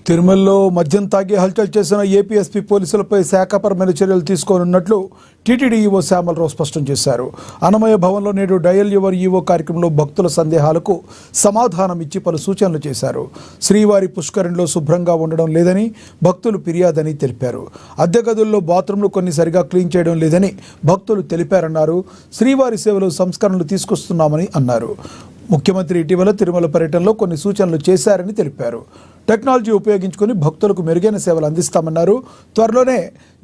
తిరుమలలో మద్యం తాగి హల్చల్ చేసిన ఏపీఎస్పీ పోలీసులపై శాఖపరమైన చర్యలు తీసుకోనున్నట్లు టీటీడీ ఈవో శ్యామలరావు స్పష్టం చేశారు. అన్నమయ్య భవన్లో నేడు డయల్ యువర్ ఈవో కార్యక్రమంలో భక్తుల సందేహాలకు సమాధానం ఇచ్చి పలు సూచనలు చేశారు. శ్రీవారి పుష్కరిణిలో శుభ్రంగా ఉండడం లేదని భక్తులు ఫిర్యాదని తెలిపారు. అద్దె గదుల్లో బాత్రూంలు కొన్ని సరిగా క్లీన్ చేయడం లేదని భక్తులు తెలిపారన్నారు. శ్రీవారి సేవలో సంస్కరణలు తీసుకొస్తున్నామని అన్నారు. ముఖ్యమంత్రి ఇటీవల తిరుమల పర్యటనలో కొన్ని సూచనలు చేశారని తెలిపారు. టెక్నాలజీ ఉపయోగించుకుని భక్తులకు మెరుగైన సేవలు అందిస్తామన్నారు. త్వరలోనే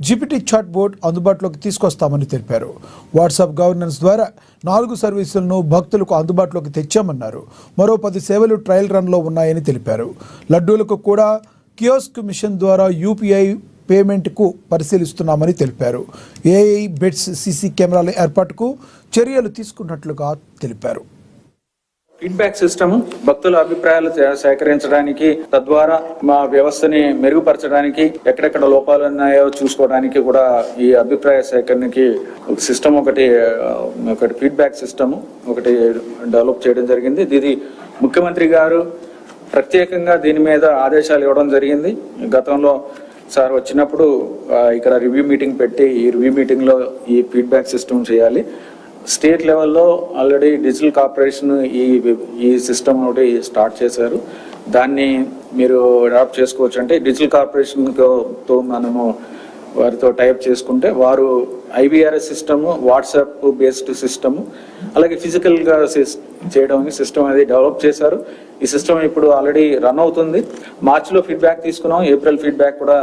జీపీటీ చాట్ బోర్డ్ అందుబాటులోకి తీసుకొస్తామని తెలిపారు. వాట్సాప్ గవర్నెన్స్ ద్వారా 4 సర్వీసులను భక్తులకు అందుబాటులోకి తెచ్చామన్నారు. మరో 10 సేవలు ట్రయల్ రన్లో ఉన్నాయని తెలిపారు. లడ్డూలకు కూడా కియోస్క్ మిషన్ ద్వారా యూపీఐ పేమెంట్కు పరిశీలిస్తున్నామని తెలిపారు. ఏఐ బెడ్స్ సీసీ కెమెరాల ఏర్పాటుకు చర్యలు తీసుకున్నట్లుగా తెలిపారు. ఫీడ్బ్యాక్ సిస్టమ్ భక్తుల అభిప్రాయాలు సేకరించడానికి, తద్వారా మా వ్యవస్థని మెరుగుపరచడానికి, ఎక్కడెక్కడ లోపాలు ఉన్నాయో చూసుకోవడానికి కూడా ఈ అభిప్రాయ సేకరణకి సిస్టమ్ ఒకటి ఫీడ్బ్యాక్ సిస్టమ్ ఒకటి డెవలప్ చేయడం జరిగింది. ఇది ముఖ్యమంత్రి గారు ప్రత్యేకంగా దీని మీద ఆదేశాలు ఇవ్వడం జరిగింది. గతంలో సార్ వచ్చినప్పుడు ఇక్కడ రివ్యూ మీటింగ్ పెట్టి ఈ రివ్యూ మీటింగ్లో ఈ ఫీడ్బ్యాక్ సిస్టమ్ చేయాలి. స్టేట్ లెవెల్లో ఆల్రెడీ డిజిటల్ కార్పొరేషన్ ఈ సిస్టమ్ ఒకటి స్టార్ట్ చేశారు. దాన్ని మీరు అడాప్ట్ చేసుకోవచ్చు. అంటే డిజిటల్ కార్పొరేషన్తో మనము వారితో టైప్ చేసుకుంటే వారు IBRS system, WhatsApp based system, అలాగే ఫిజికల్గా చేయడం సిస్టమ్ అనేది డెవలప్ చేశారు. ఈ సిస్టమ్ ఇప్పుడు ఆల్రెడీ రన్ అవుతుంది. మార్చిలో ఫీడ్బ్యాక్ తీసుకున్నాం. ఏప్రిల్ ఫీడ్బ్యాక్ కూడా